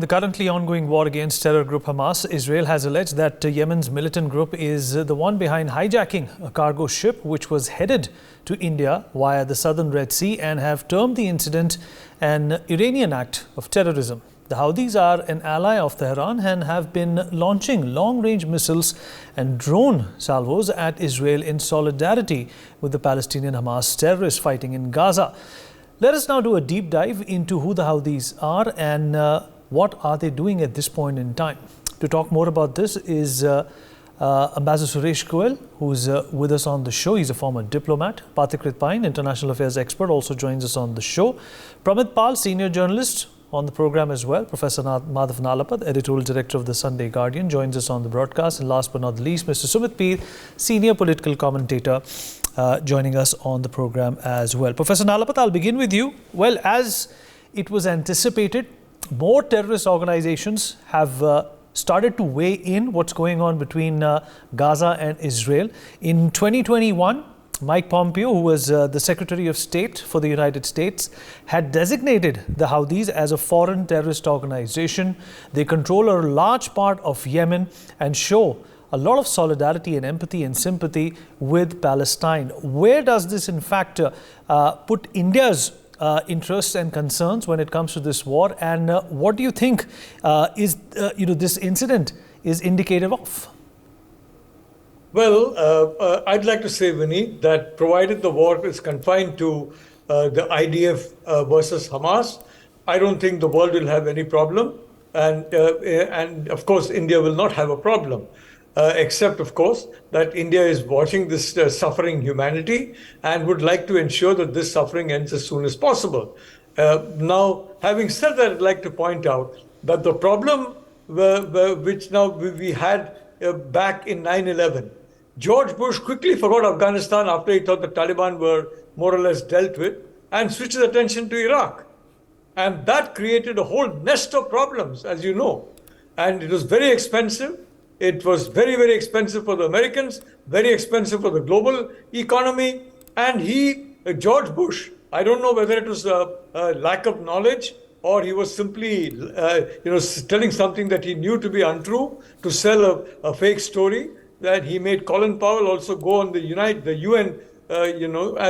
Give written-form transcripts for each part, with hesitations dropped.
the currently ongoing war against terror group Hamas, Israel has alleged that Yemen's militant group is the one behind hijacking a cargo ship which was headed to India via the southern Red Sea and have termed the incident an Iranian act of terrorism. The Houthis are an ally of Tehran and have been launching long-range missiles and drone salvos at Israel in solidarity with the Palestinian Hamas terrorists fighting in Gaza. Let us now do a deep dive into who the Houthis are and what are they doing at this point in time. To talk more about this is Ambassador Suresh Goel, who is with us on the show. He's a former diplomat. Pathikrit Pain, international affairs expert, also joins us on the show. Pramit Pal, senior journalist on the program as well. Professor Madhav Nalapad, editorial director of the Sunday Guardian, joins us on the broadcast. And last but not least, Mr. Sumit Peer, senior political commentator, joining us on the program as well. Professor Nalapad, I'll begin with you. Well, as it was anticipated, more terrorist organizations have started to weigh in what's going on between Gaza and Israel. In 2021, Mike Pompeo, who was the Secretary of State for the United States, had designated the Houthis as a foreign terrorist organization. They control a large part of Yemen and show a lot of solidarity and empathy and sympathy with Palestine. Where does this, in fact, put India's interests and concerns when it comes to this war? And what do you think this incident is indicative of? Well, I'd like to say, Vinny, that provided the war is confined to the IDF versus Hamas, I don't think the world will have any problem. And of course, India will not have a problem. Except, of course, that India is watching this suffering humanity and would like to ensure that this suffering ends as soon as possible. Now, having said that, I'd like to point out that the problem which now we had back in 9/11, George Bush quickly forgot Afghanistan after he thought the Taliban were more or less dealt with and switched his attention to Iraq. And that created a whole nest of problems, as you know. And it was very expensive. It was very, very expensive for the Americans, very expensive for the global economy. And George Bush, I don't know whether it was a lack of knowledge or he was simply, telling something that he knew to be untrue to sell a fake story, that he made Colin Powell also go on the UN,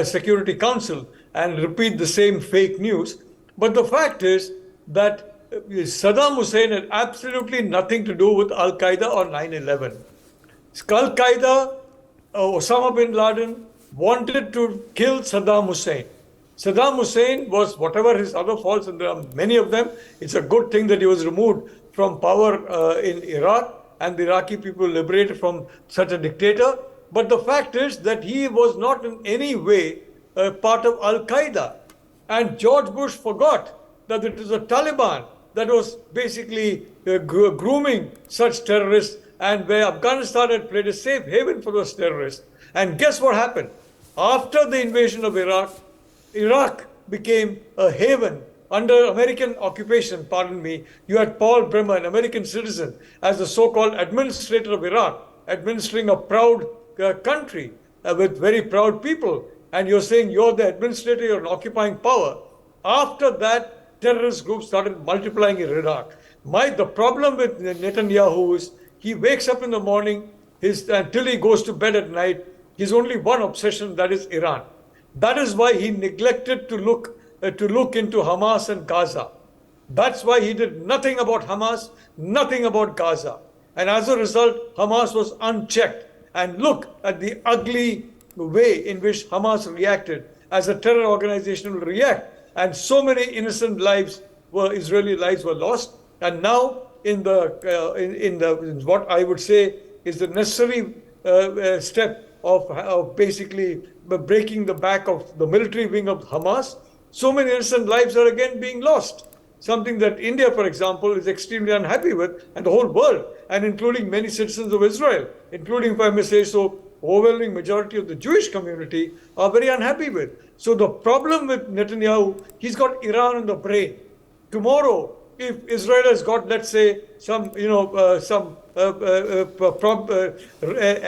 Security Council and repeat the same fake news. But the fact is that Saddam Hussein had absolutely nothing to do with Al-Qaeda or 9/11. Al-Qaeda, Osama bin Laden, wanted to kill Saddam Hussein. Saddam Hussein was, whatever his other faults, and there are many of them, it's a good thing that he was removed from power in Iraq and the Iraqi people liberated from such a dictator. But the fact is that he was not in any way part of Al-Qaeda. And George Bush forgot that it was the Taliban that was basically grooming such terrorists, and where Afghanistan had played a safe haven for those terrorists. And guess what happened? After the invasion of Iraq, Iraq became a haven under American occupation, You had Paul Bremer, an American citizen, as the so-called administrator of Iraq, administering a proud country with very proud people. And you're saying you're the administrator, you're an occupying power. After that, terrorist groups started multiplying in Iraq. The problem with Netanyahu is he wakes up in the morning, until he goes to bed at night, he's only one obsession, that is Iran. That is why he neglected to look into Hamas and Gaza. That's why he did nothing about Hamas, nothing about Gaza. And as a result, Hamas was unchecked. And look at the ugly way in which Hamas reacted, as a terror organization will react. And so many innocent Israeli lives were lost. And now, in what I would say is the necessary step of basically breaking the back of the military wing of Hamas, so many innocent lives are again being lost. Something that India, for example, is extremely unhappy with, and the whole world, and including many citizens of Israel, including, if I may say so, overwhelming majority of the Jewish community, are very unhappy with. So the problem with Netanyahu, he's got Iran in the brain. Tomorrow, if Israel has got, let's say, some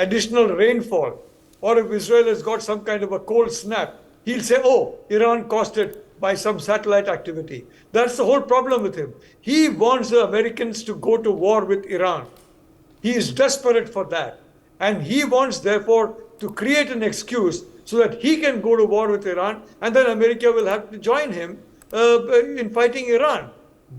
additional rainfall, or if Israel has got some kind of a cold snap, he'll say, oh, Iran caused it, by some satellite activity. That's the whole problem with him. He wants the Americans to go to war with Iran. He is desperate for that. And he wants, therefore, to create an excuse so that he can go to war with Iran, and then America will have to join him in fighting Iran.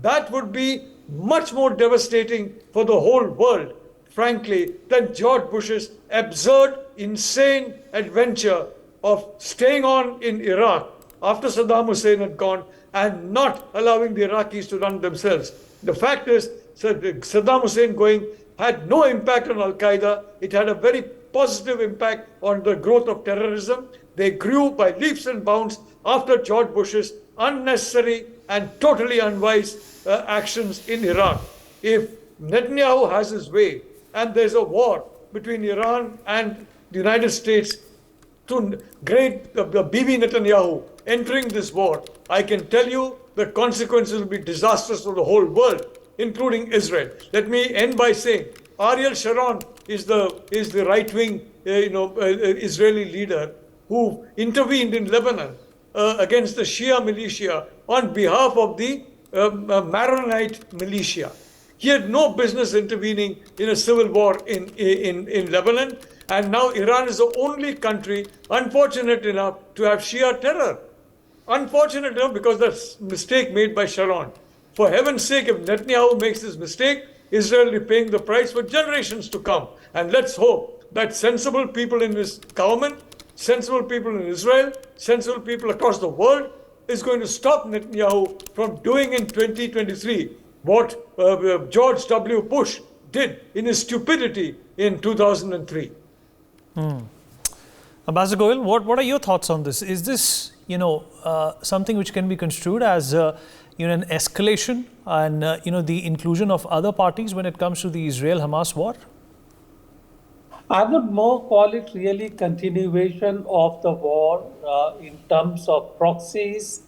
That would be much more devastating for the whole world, frankly, than George Bush's absurd, insane adventure of staying on in Iraq after Saddam Hussein had gone and not allowing the Iraqis to run themselves. The fact is, Saddam Hussein going had no impact on Al-Qaeda. It had a very positive impact on the growth of terrorism. They grew by leaps and bounds after George Bush's unnecessary and totally unwise actions in Iraq. If Netanyahu has his way and there's a war between Iran and the United States to great Bibi Netanyahu entering this war, I can tell you the consequences will be disastrous for the whole world, including Israel. Let me end by saying Ariel Sharon is the right-wing Israeli leader who intervened in Lebanon against the Shia militia on behalf of the Maronite militia. He had no business intervening in a civil war in Lebanon, and now Iran is the only country, unfortunate enough, to have Shia terror. Unfortunate enough because that's a mistake made by Sharon. For heaven's sake, if Netanyahu makes this mistake, Israel will be paying the price for generations to come. And let's hope that sensible people in this government, sensible people in Israel, sensible people across the world is going to stop Netanyahu from doing in 2023 what George W. Bush did in his stupidity in 2003. Ambassador Goel, what are your thoughts on this? Is this, something which can be construed as an escalation and the inclusion of other parties when it comes to the Israel-Hamas war? I would more call it really continuation of the war in terms of proxies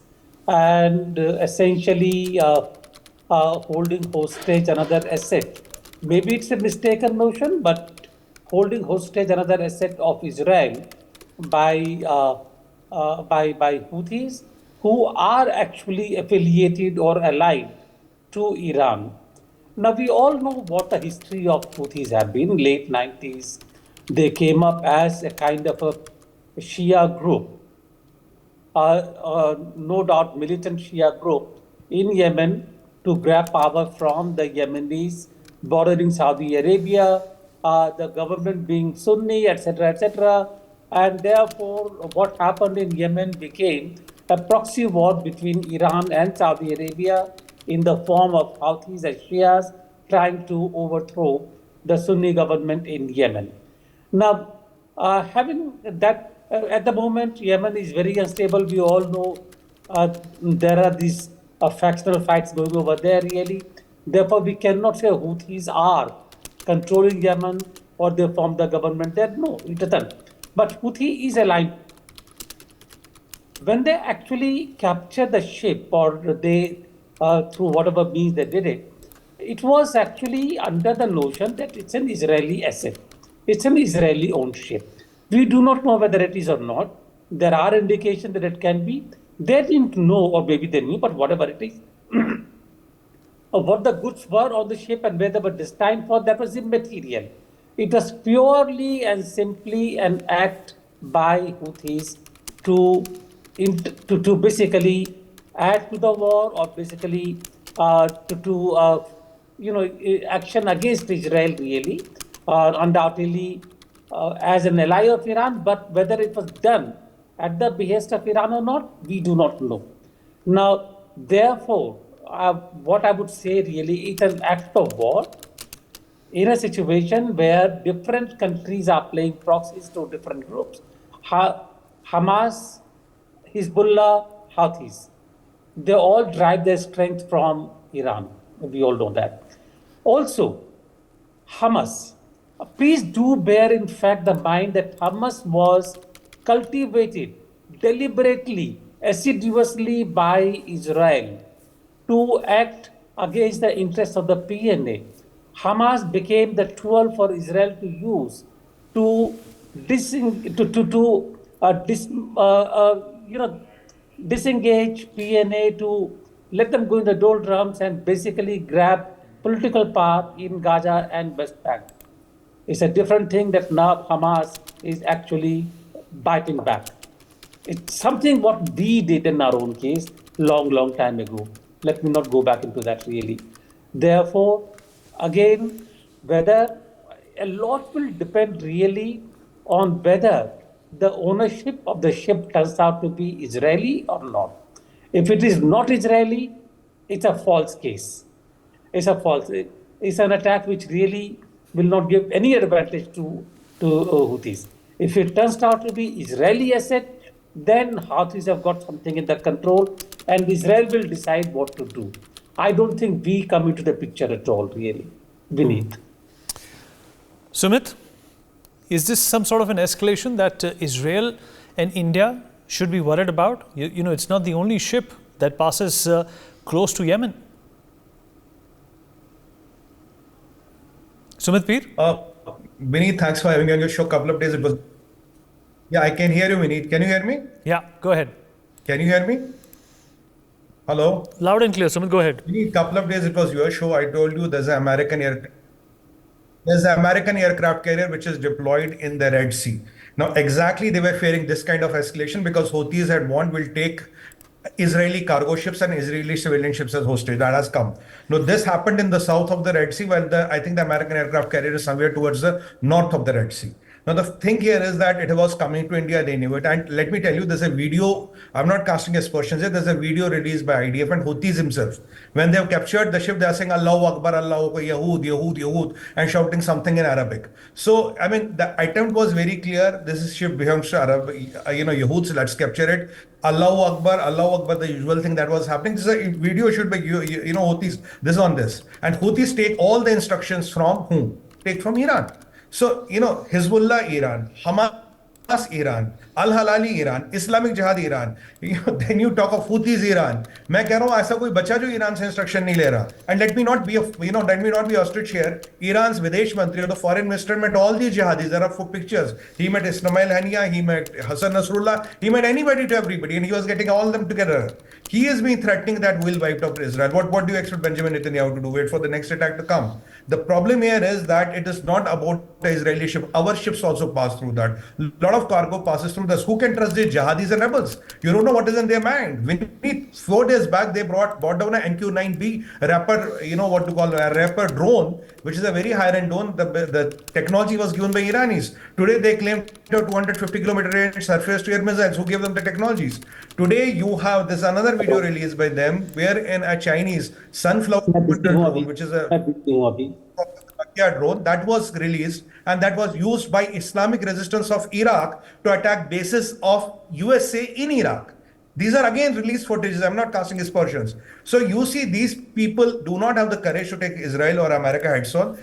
and essentially holding hostage another asset. Maybe it's a mistaken notion, but holding hostage another asset of Israel by Houthis who are actually affiliated or allied to Iran. Now, we all know what the history of Houthis have been. Late 90s, they came up as a kind of a Shia group, no doubt militant Shia group in Yemen to grab power from the Yemenis bordering Saudi Arabia, the government being Sunni, etc., etc. And therefore, what happened in Yemen became a proxy war between Iran and Saudi Arabia in the form of Houthis and Shias trying to overthrow the Sunni government in Yemen. Now, having that, at the moment, Yemen is very unstable. We all know there are these factional fights going over there, really. Therefore, we cannot say Houthis are controlling Yemen or they form the government there. No, it doesn't. But Houthi is aligned. When they actually capture the ship or they, through whatever means they did it, it was actually under the notion that it's an Israeli asset. It's an Israeli owned ship. We do not know whether it is or not. There are indications that it can be. They didn't know, or maybe they knew, but whatever it is, what the goods were on the ship and where they were destined for, that was immaterial. It was purely and simply an act by Houthis to basically add to the war or basically action against Israel, really, undoubtedly as an ally of Iran. But whether it was done at the behest of Iran or not, we do not know. Now, therefore, what I would say really is an act of war in a situation where different countries are playing proxies to different groups. Hamas, Hezbollah, Houthis, they all derive their strength from Iran. We all know that. Also, Hamas, please do bear in fact the mind that Hamas was cultivated deliberately, assiduously by Israel to act against the interests of the PNA. Hamas became the tool for Israel to use disengage PNA to let them go in the doldrums and basically grab political power in Gaza and West Bank. It's a different thing that now Hamas is actually biting back. It's something what we did in our own case long time ago. Let me not go back into that really. Therefore, again, whether a lot will depend really on whether the ownership of the ship turns out to be Israeli or not. If it is not Israeli, it's a false case. It's an attack which really will not give any advantage to Houthis. If it turns out to be Israeli asset, then Houthis have got something in their control and Israel will decide what to do. I don't think we come into the picture at all, really, Vineet. Sumit, is this some sort of an escalation that Israel and India should be worried about? You know, it's not the only ship that passes close to Yemen. Sumit Peer? Vineet, thanks for having me on your show. Couple of days it was. Yeah, I can hear you, Vineet. Can you hear me? Yeah, go ahead. Can you hear me? Hello? Loud and clear. Sumit, go ahead. Vineet, couple of days it was your show. I told you there's an American aircraft carrier which is deployed in the Red Sea. Now, exactly they were fearing this kind of escalation because Houthis had warned will take Israeli cargo ships and Israeli civilian ships as hostage. That has come. Now, this happened in the south of the Red Sea, while I think the American aircraft carrier is somewhere towards the north of the Red Sea. Now, the thing here is that it was coming to India, they knew it. And let me tell you, there's a video, I'm not casting aspersions here, there's a video released by IDF and Houthis himself. When they have captured the ship, they are saying, Allahu Akbar, Allahu Akbar, Yahud, Yahud, Yahud, and shouting something in Arabic. So, I mean, the attempt was very clear. This is ship belongs to Arab, Yahuds, let's capture it. Allahu Akbar, the usual thing that was happening. This is a video should be, Houthis, this on this. And Houthis take all the instructions from whom? Take from Iran. So, Hezbollah, Iran, Hamas, Iran, Al-Halali, Iran, Islamic Jihad, Iran. Then you talk of Houthis, Iran. मैं कह रहा हूँ ऐसा कोई बच्चा जो Iran से instruction नहीं ले रहा. And let me not be ostrich here. Iran's Videsh Mantri or the foreign minister met all these jihadis. There are 4 pictures. He met Ismail Haniya, he met Hassan Nasrullah, he met anybody to everybody, and he was getting all of them together. He has been threatening that we'll wipe out Israel. What do you expect Benjamin Netanyahu to do? Wait for the next attack to come. The problem here is that it is not about the Israeli ship. Our ships also pass through that. A lot of cargo passes through this. Who can trust these jihadis and rebels? You don't know what is in their mind. 4 days back, they brought down an NQ-9B Raptor, a Raptor drone, which is a very high-end drone. The technology was given by Iranis. Today, they claim 250 kilometer range surface-to-air missiles. Who gave them the technologies? Today, you have this another video released by them, wherein a Chinese sunflower drone, which is a drone that was released and that was used by Islamic resistance of Iraq to attack bases of USA in Iraq. These are again released footages. I'm not casting aspersions. So you see, these people do not have the courage to take Israel or America heads on.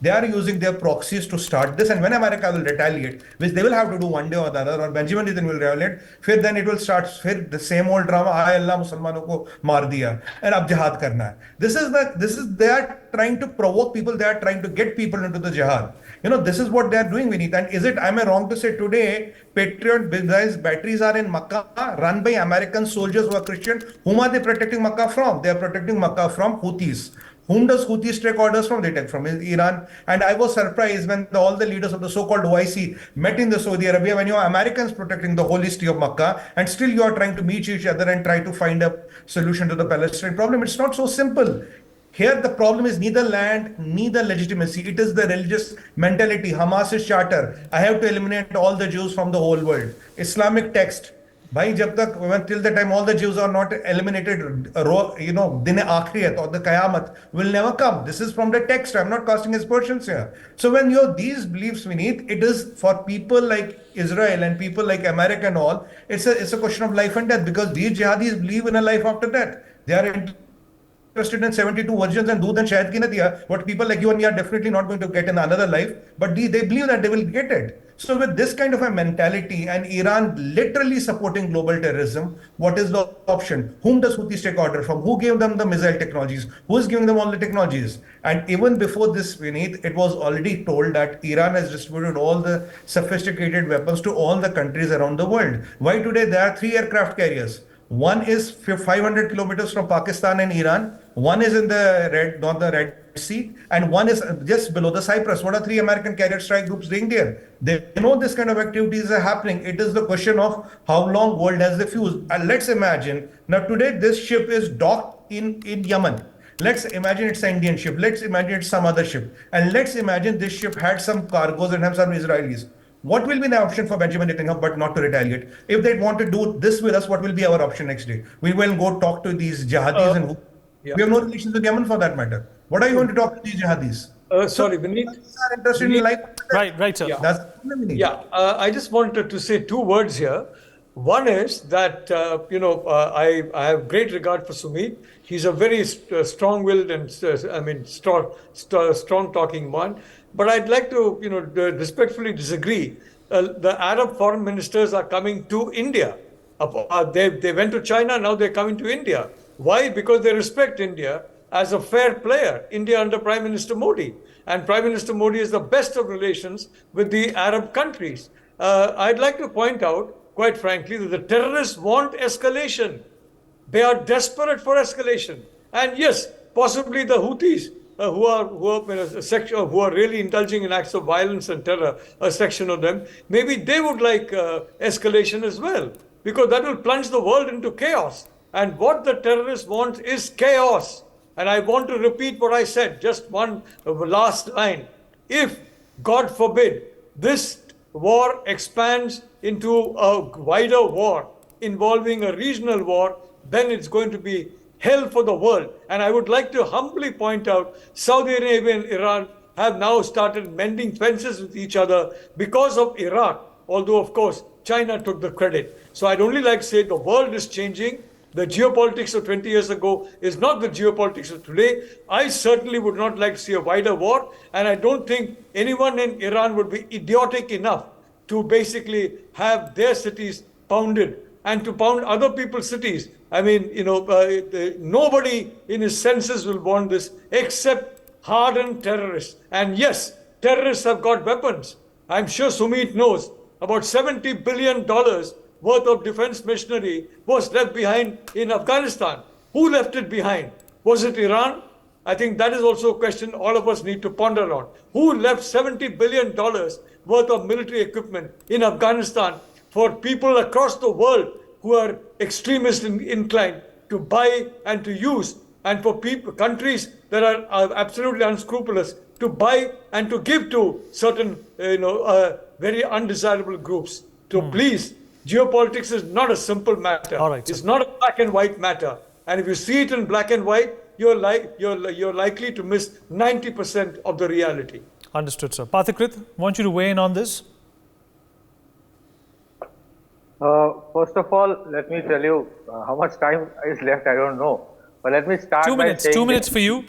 They are using their proxies to start this, and when America will retaliate, which they will have to do one day or the other, or Benjamin Netanyahu will retaliate, then it will start the same old drama. Allah Muslimanov ko maar diya, and ab jihad karna hai. This is they are trying to provoke people. They are trying to get people into the jihad. This is what they are doing, Vineet. And am I wrong to say today, Patriot batteries are in Makkah, run by American soldiers who are Christian? Whom are they protecting Makkah from? They are protecting Makkah from Houthis. Whom does Houthis take orders from? They take from Iran. And I was surprised when all the leaders of the so-called OIC met in the Saudi Arabia, when you are Americans protecting the holy city of Makkah, and still you are trying to meet each other and try to find a solution to the Palestinian problem. It's not so simple. Here the problem is neither land, neither legitimacy. It is the religious mentality. Hamas's charter. I have to eliminate all the Jews from the whole world. Islamic text. Till the time all the Jews are not eliminated, Din Akhriyat or the Qayamat will never come. This is from the text. I'm not casting aspersions here. So when you have these beliefs, Vineet, it is for people like Israel and people like America and all, it's a question of life and death, because these jihadis believe in a life after death. They are interested in 72 virgins and doodh and shahid ki nadiya. What people like you and me are definitely not going to get in another life, but they believe that they will get it. So with this kind of a mentality and Iran literally supporting global terrorism, what is the option? Whom does Houthis take order from? Who gave them the missile technologies? Who is giving them all the technologies? And even before this, Vineet, it was already told that Iran has distributed all the sophisticated weapons to all the countries around the world. Why today there are 3 aircraft carriers? One is 500 kilometers from Pakistan and Iran. One is in the Red Sea, and one is just below the Cyprus. What are 3 American carrier strike groups doing there? They know this kind of activities are happening. It is the question of how long world has the fuse. And let's imagine now today this ship is docked in Yemen. Let's imagine it's an Indian ship. Let's imagine it's some other ship. And let's imagine this ship had some cargoes and have some Israelis. What will be the option for Benjamin Netanyahu but not to retaliate? If they want to do this with us, what will be our option next day? We will go talk to these jihadis and we have no relations with Yemen for that matter. What are you going to talk to these jihadis? Sorry, Vineet. Are interested in life. Right, sir. Yeah. That's the problem, Vineet. Yeah, I just wanted to say 2 words here. One is that, I have great regard for Sumit. He's a very strong-willed and, strong talking man. But I'd like to, respectfully disagree. The Arab foreign ministers are coming to India. They went to China, now they're coming to India. Why? Because they respect India as a fair player. India under Prime Minister Modi. And Prime Minister Modi is the best of relations with the Arab countries. I'd like to point out, quite frankly, that the terrorists want escalation. They are desperate for escalation. And yes, possibly the Houthis, who are really indulging in acts of violence and terror, a section of them, maybe they would like escalation as well, because that will plunge the world into chaos. And what the terrorists want is chaos. And I want to repeat what I said, just one last line. If, God forbid, this war expands into a wider war involving a regional war, then it's going to be hell for the world. And I would like to humbly point out, Saudi Arabia and Iran have now started mending fences with each other because of Iraq, although, of course, China took the credit. So I'd only like to say the world is changing. The geopolitics of 20 years ago is not the geopolitics of today. I certainly would not like to see a wider war, and I don't think anyone in Iran would be idiotic enough to basically have their cities pounded and to pound other people's cities. I mean, nobody in his senses will want this except hardened terrorists. And yes, terrorists have got weapons. I'm sure Sumit knows about $70 billion worth of defense machinery was left behind in Afghanistan. Who left it behind? Was it Iran? I think that is also a question all of us need to ponder on. Who left $70 billion worth of military equipment in Afghanistan for people across the world who are extremist inclined to buy and to use, and for countries that are absolutely unscrupulous to buy and to give to certain very undesirable groups? So please, geopolitics is not a simple matter. All right, it's not a black and white matter. And if you see it in black and white, you're likely to miss 90% of the reality. Understood, sir. Pathikrit, want you to weigh in on this? First of all, let me tell you how much time is left. I don't know, but let me start. 2 minutes. By saying 2 minutes for you,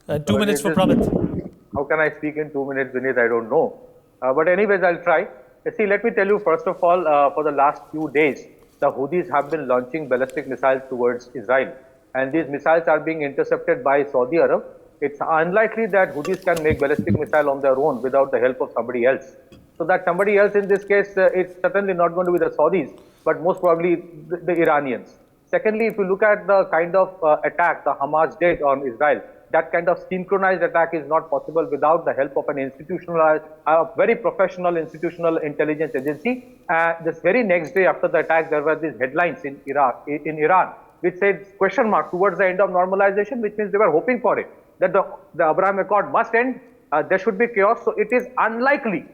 and 2 minutes for Pramit. How can I speak in 2 minutes, Vineet? I don't know. But anyways, I'll try. See, let me tell you first of all, for the last few days, the Houthis have been launching ballistic missiles towards Israel, and these missiles are being intercepted by Saudi Arab. It's unlikely that Houthis can make ballistic missile on their own without the help of somebody else. So that somebody else in this case, it's certainly not going to be the Saudis, but most probably the Iranians. Secondly, if you look at the kind of attack the Hamas did on Israel, that kind of synchronized attack is not possible without the help of an institutionalized, very professional institutional intelligence agency. This very next day after the attack, there were these headlines in Iran, which said question mark towards the end of normalization, which means they were hoping for it, that the Abraham Accord must end, there should be chaos. So it is unlikely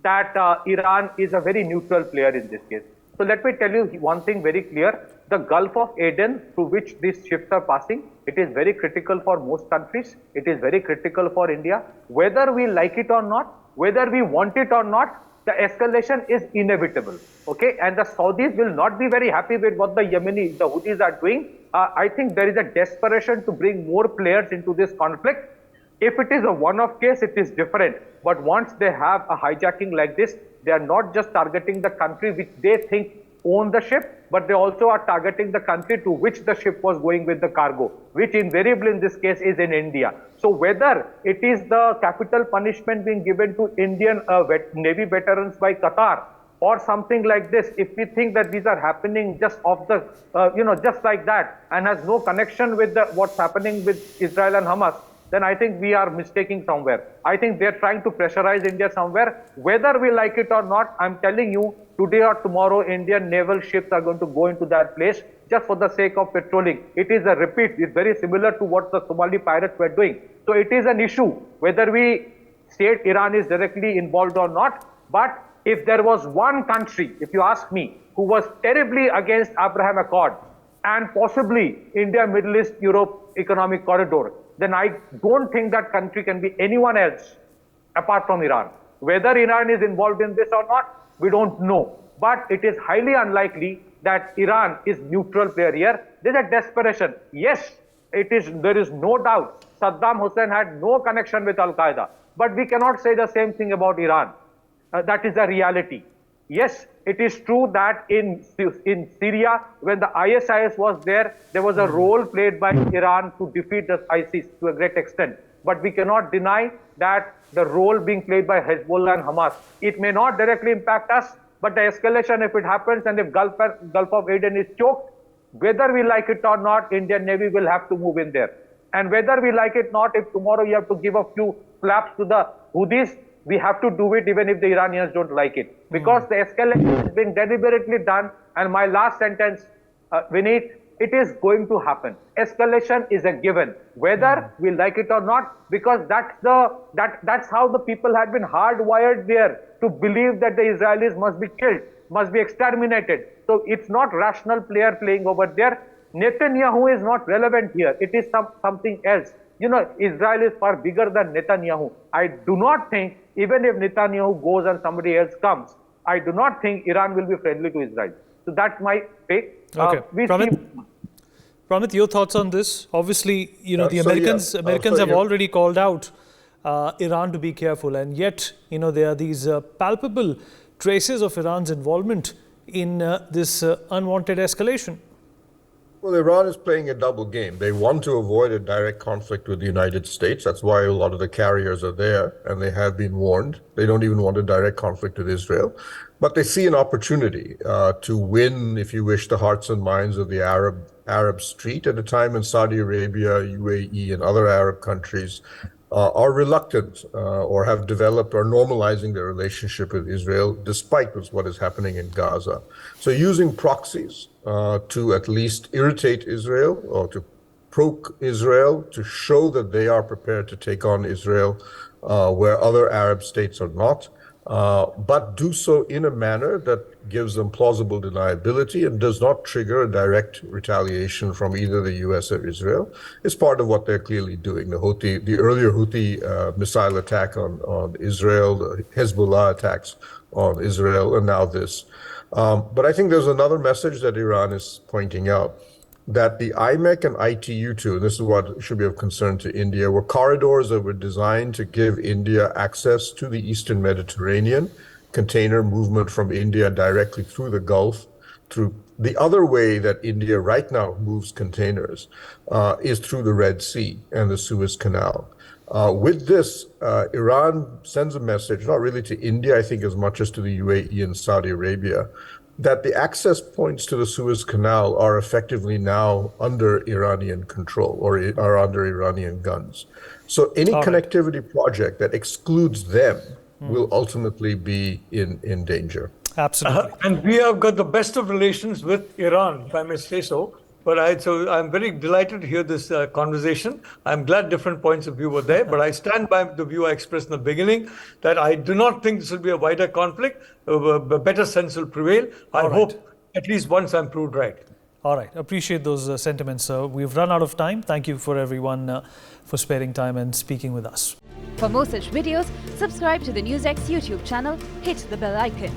that Iran is a very neutral player in this case. So let me tell you one thing very clear. The Gulf of Aden, through which these ships are passing, it is very critical for most countries. It is very critical for India. Whether we like it or not, whether we want it or not, the escalation is inevitable. Okay, and the Saudis will not be very happy with what the the Houthis are doing. I think there is a desperation to bring more players into this conflict. If it is a one-off case, it is different. But once they have a hijacking like this, they are not just targeting the country which they think own the ship, but they also are targeting the country to which the ship was going with the cargo, which invariably in this case is in India. So whether it is the capital punishment being given to Indian Navy veterans by Qatar or something like this, if we think that these are happening just off the, just like that and has no connection with what's happening with Israel and Hamas, then I think we are mistaking somewhere. I think they're trying to pressurize India somewhere. Whether we like it or not, I'm telling you, today or tomorrow, Indian naval ships are going to go into that place just for the sake of patrolling. It is a repeat. It's very similar to what the Somali pirates were doing. So it is an issue, whether we state Iran is directly involved or not. But if there was one country, if you ask me, who was terribly against Abraham Accord and possibly India, Middle East, Europe economic corridor, then I don't think that country can be anyone else apart from Iran. Whether Iran is involved in this or not, we don't know. But it is highly unlikely that Iran is neutral player here. There's a desperation. Yes, there is no doubt Saddam Hussein had no connection with Al-Qaeda. But we cannot say the same thing about Iran. That is a reality. Yes, it is true that in Syria, when the ISIS was there was a role played by Iran to defeat the ISIS to a great extent. But we cannot deny that the role being played by Hezbollah and Hamas, it may not directly impact us, but the escalation, if it happens and if Gulf of Aden is choked, whether we like it or not, Indian Navy will have to move in there. And whether we like it or not, if tomorrow you have to give a few flaps to the Houthis, we have to do it even if the Iranians don't like it. Because the escalation is being deliberately done. And my last sentence, Vineet, it is going to happen. Escalation is a given, whether we like it or not, because that's how the people had been hardwired there to believe that the Israelis must be killed, must be exterminated. So it's not rational player playing over there. Netanyahu is not relevant here. It is something else. Israel is far bigger than Netanyahu. I do not think, even if Netanyahu goes and somebody else comes, I do not think Iran will be friendly to Israel. So that's my take. Okay. Pramit, your thoughts on this? Obviously, the Americans have already called out Iran to be careful, and yet, there are these palpable traces of Iran's involvement in this unwanted escalation. Well, Iran is playing a double game. They want to avoid a direct conflict with the United States. That's why a lot of the carriers are there, and they have been warned. They don't even want a direct conflict with Israel. But they see an opportunity to win, if you wish, the hearts and minds of the Arab street at a time when Saudi Arabia, UAE, and other Arab countries are reluctant or have developed or normalizing their relationship with Israel, despite what is happening in Gaza. So using proxies to at least irritate Israel or to provoke Israel, to show that they are prepared to take on Israel where other Arab states are not, but do so in a manner that gives them plausible deniability and does not trigger a direct retaliation from either the US or Israel, is part of what they're clearly doing. The earlier Houthi missile attack on Israel, the Hezbollah attacks on Israel, and now this. But I think there's another message that Iran is pointing out, that the IMEC and ITU-2, this is what should be of concern to India, were corridors that were designed to give India access to the Eastern Mediterranean, container movement from India directly through the Gulf. Through the other way that India right now moves containers is through the Red Sea and the Suez Canal. With this, Iran sends a message, not really to India, I think, as much as to the UAE and Saudi Arabia, that the access points to the Suez Canal are effectively now under Iranian control or are under Iranian guns. So any connectivity project that excludes them will ultimately be in danger. Absolutely. And we have got the best of relations with Iran, if I may say so. But I'm very delighted to hear this conversation. I'm glad different points of view were there, but I stand by the view I expressed in the beginning that I do not think this will be a wider conflict. A better sense will prevail. I hope at least once I'm proved right. All right. Appreciate those sentiments. We've run out of time. Thank you for everyone for sparing time and speaking with us. For more such videos, subscribe to the NewsX YouTube channel, hit the bell icon.